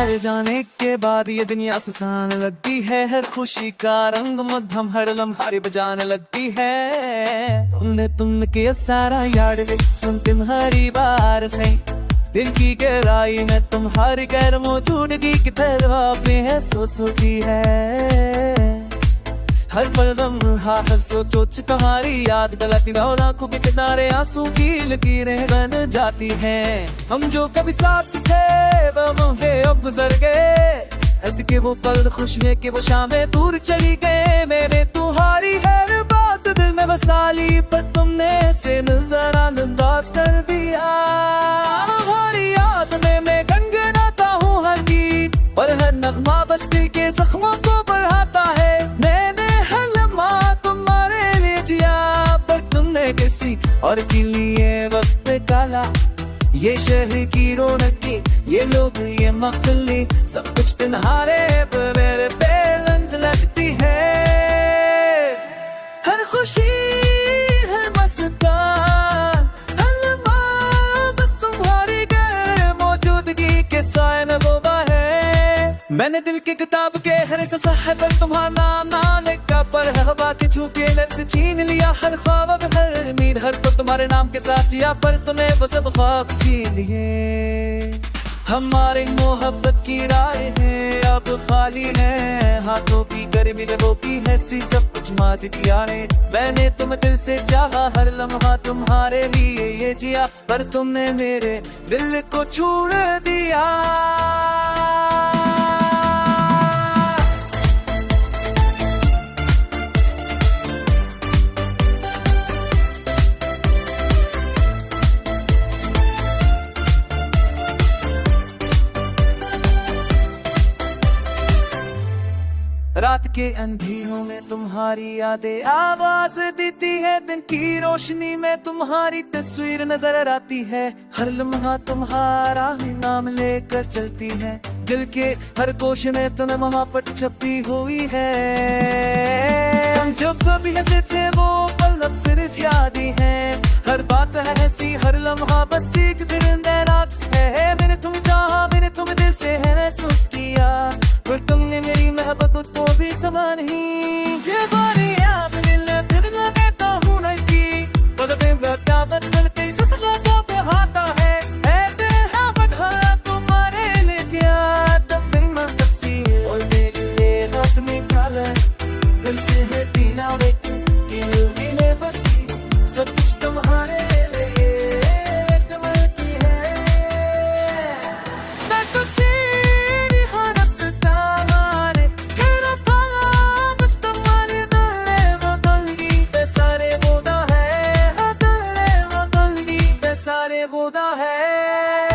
तुम्हारे जाने के बाद ये दुनिया सुसान लगती है। हर खुशी का रंग मध्यम हर लम्हारे बजाने लगती है। तुमने के सारा याद सुन तुम्हारी बार से दिल की गहराई में तुम्हारी गैर मौजूदगी की तरह अपने एहसास होती है। हर पल लम्हा हर सोचो तुम्हारी याद गलती में और आंखों के किनारे आंसू की लकीरें बन जाती हैं। हम जो कभी साथ थे वो मुझे अब गुजर गए। ऐसे के वो पल खुश है कि वो शामें दूर चली गए। मैंने तुम्हारी हर बात दिल में बसा ली पर तुमने से नजर अंदाज कर दिया। हमारी याद में मैं गनगनाता हूँ हर गीत पर हर नगमा बस दिल के जख्मों को बढ़ाता है। मैंने हर लम्हा तुम्हारे लिए जिया पर तुमने किसी और के लिए वक्त काला। ये शहर की रौनकी ये लोग ये महफिल सब कुछ तुम्हारे पर मेरे पे रंग लगती है। हर खुशी हर मुस्कान हर लम्हा बस तुम्हारी गैर मौजूदगी के साए में डूबा है। मैंने दिल की किताब के हर सफ़े पर तुम्हारा नाम ना लिखा पर हवा के छूके से छीन लिया। हर ख्वाब हर उम्मीद हर तो तुम्हारे नाम के साथ जिया पर तूने वो सब ख्वाब छीन लिए। हमारी मोहब्बत की राह है अब खाली है। हाथों की गर्मी वो की हैसी सब कुछ माजी किया ने। मैंने तुम दिल से चाहा हर लम्हा तुम्हारे लिए ये जिया पर तुमने मेरे दिल को छोड़ दिया। रात के अंधेरों में तुम्हारी यादें आवाज देती है। दिन की रोशनी में तुम्हारी तस्वीर नजर आती है। हर लम्हा तुम्हारा ही नाम लेकर चलती है। दिल के हर कोश में तुम्हें वहाँ पर छपी हुई है। हम जब कभी हंसे थे वो पल अब सिर्फ याद ही है। हर बात है हंसी हर लम्हा बस एक दरिंदा रात है। मैंने तुम चाहा मैंने तुम दिल से है महसूस किया पर तुमने मेरी मोहब्बत को भी समा नहीं। ये बारी याद दिल फिर देता हूँ नहीं की बदले बचा बदल के ससला को पे हाथा है। ऐसे हाँ बढ़ा तुम्हारे लिए दिया तब दिन में बसी और मेरे लिए रात में काला दिल से है दीना वे कि मिले बसी सब कुछ तुम्हारे बोदा है।